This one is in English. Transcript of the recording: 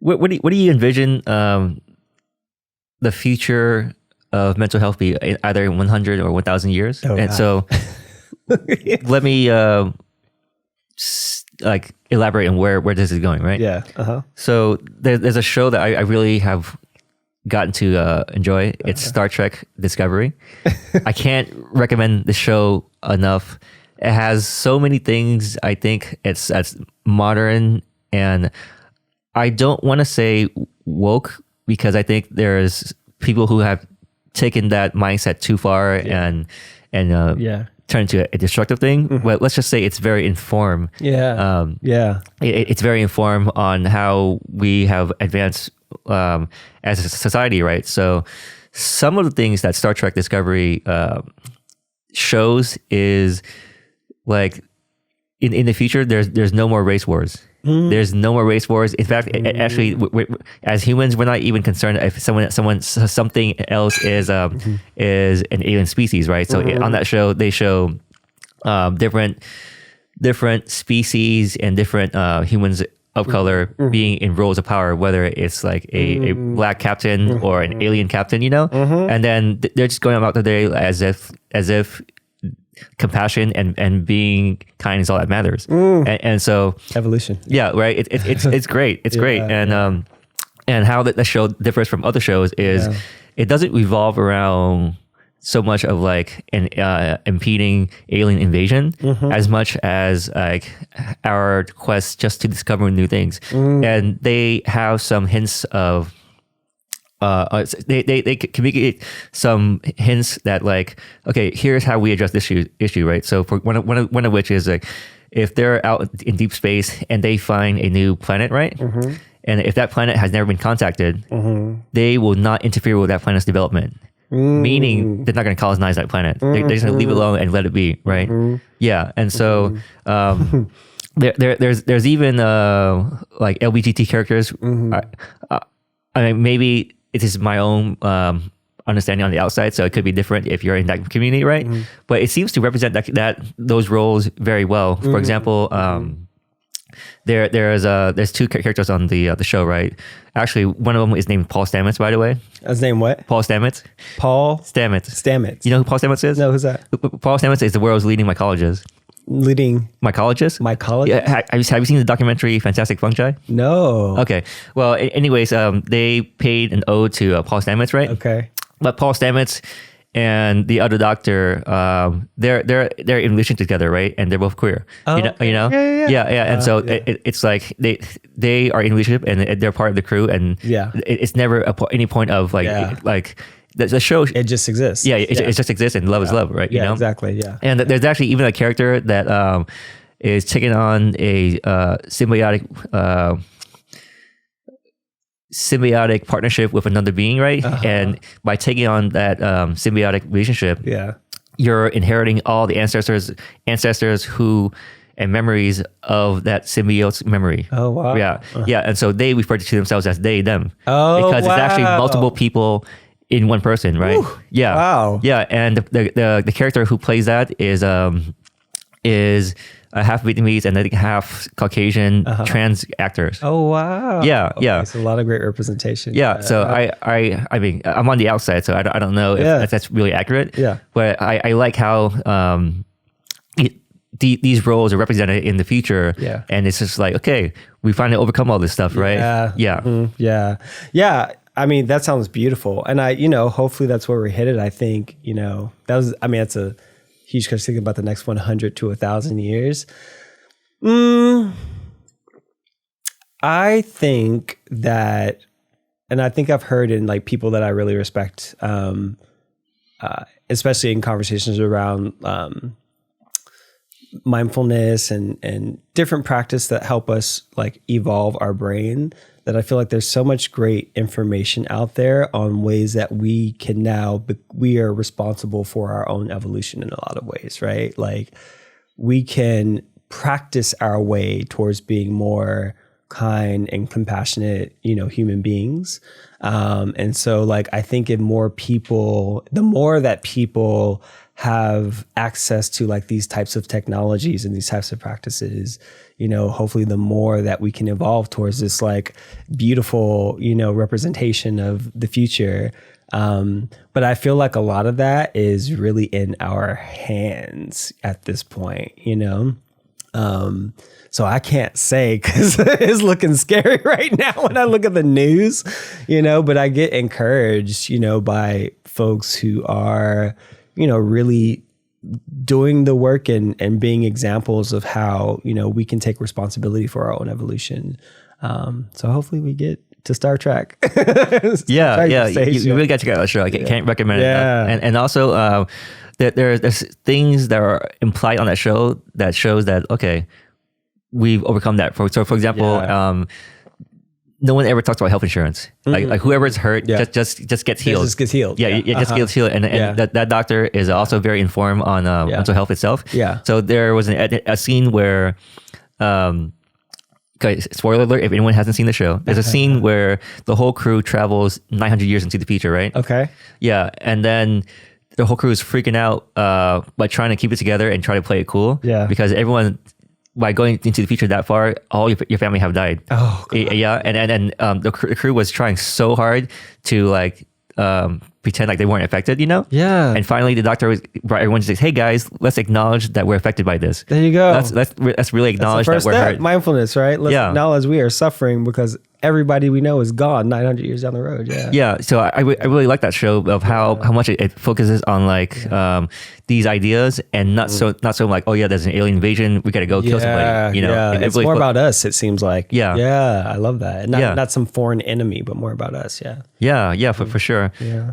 what do you envision the future of mental health be, either in 100 or 1,000 years? Oh, and God. so let me like elaborate on where this is going, right? Yeah. So there's a show that I really have gotten to enjoy. It's Star Trek Discovery. I can't recommend the show enough. It has so many things. I think it's modern, and I don't want to say woke, because I think there's people who have taken that mindset too far and turned into a destructive thing. But let's just say it's very informed. It's very informed on how we have advanced as a society, right? So some of the things that Star Trek Discovery shows is like in the future, there's no more race wars. There's no more race wars. In fact, actually, as humans, we're not even concerned if something else is an alien species, right? So on that show, they show different species and different humans of color being in roles of power, whether it's like a black captain or an alien captain, you know, and then they're just going about the day as if compassion and being kind is all that matters. And so evolution. Yeah, right. It's great. It's great. And how the show differs from other shows is it doesn't revolve around so much of like an impeding alien invasion as much as like our quest just to discover new things. And they have some hints of they communicate some hints that like, okay, here's how we address this issue, right? So for one of which is like, if they're out in deep space and they find a new planet, right? And if that planet has never been contacted, they will not interfere with that planet's development. Meaning they're not going to colonize that planet. They're just going to leave it alone and let it be, right? Yeah, and so there's even like LGBT characters. I mean, maybe it is my own understanding on the outside, so it could be different if you're in that community, right? But it seems to represent that those roles very well. For example, there's two characters on the show, right? Actually, one of them is named Paul Stamets, by the way. His name what? Paul Stamets. Paul Stamets. Stamets. You know who Paul Stamets is? No, who's that? Paul Stamets is the world's leading mycologist. Leading mycologist? Mycologist? Yeah, have you seen the documentary Fantastic Fungi? No. Okay. Well, anyways, they paid an ode to Paul Stamets, right? Okay. But Paul Stamets and the other doctor, they're in relation together, right? And they're both queer. Oh, you know? Yeah. And so it's like they are in relationship and they're part of the crew, and it's never any point of like the show. It just exists. Yeah, it just exists, and love is love, right? You know? Exactly. Yeah. And there's actually even a character that is taking on a symbiotic partnership with another being, right? And by taking on that symbiotic relationship, you're inheriting all the ancestors who and memories of that symbiote's memory. Oh wow. Yeah. And so they refer to themselves as they, them. Oh, because it's actually multiple people in one person, right? Ooh, wow. Yeah. And the character who plays that is half Vietnamese and I think half Caucasian trans actors. Oh wow. Yeah. It's a lot of great representation. Yeah. So I mean, I'm on the outside, so I don't know if that's really accurate. Yeah. But I like how these roles are represented in the future. Yeah. And it's just like, okay, we finally overcome all this stuff, right? Yeah. Mm-hmm. Yeah. I mean, that sounds beautiful. And hopefully that's where we're headed. I think, that's a huge question thinking about the next 100 to 1,000 years. I think that, and I think I've heard in like people that I really respect, especially in conversations around mindfulness and different practice that help us like evolve our brain, that I feel like there's so much great information out there on ways that we can we are responsible for our own evolution in a lot of ways, right? Like we can practice our way towards being more kind and compassionate, human beings. And so like, I think the more that people have access to like these types of technologies and these types of practices, hopefully the more that we can evolve towards this like beautiful, representation of the future. But I feel like a lot of that is really in our hands at this point, so I can't say because it's looking scary right now when I look at the news, but I get encouraged, by folks who are, really doing the work and being examples of how, we can take responsibility for our own evolution. So hopefully we get to Star Trek. Yeah. You really got to check out the show. I can't recommend it enough. And also, there's things that are implied on that show that shows that, okay, we've overcome that. For example, no one ever talks about health insurance. Like whoever's hurt just gets healed. Just gets healed. Yeah, it just gets healed. And that doctor is also very informed on mental health itself. Yeah. So there was a scene where, okay, spoiler alert, if anyone hasn't seen the show, there's a scene where the whole crew travels 900 years into the future, right? Okay. Yeah, and then the whole crew is freaking out by trying to keep it together and try to play it cool. Yeah. Because everyone, by going into the future that far, all your family have died. Oh, God. Yeah, and the crew was trying so hard to like pretend like they weren't affected, Yeah. And finally, the doctor brought everyone to say, "Hey guys, let's acknowledge that we're affected by this." There you go. Let's really acknowledge that we're hurt. Mindfulness, right? Let's acknowledge we are suffering because everybody we know is gone 900 years down the road. Yeah. Yeah. So I really like that show of how much it focuses on like these ideas and not so like, oh yeah, there's an alien invasion, we got to go kill somebody. It's really more about us. It seems like. Yeah. I love that. And not some foreign enemy, but more about us. Yeah. Yeah. For sure. Yeah.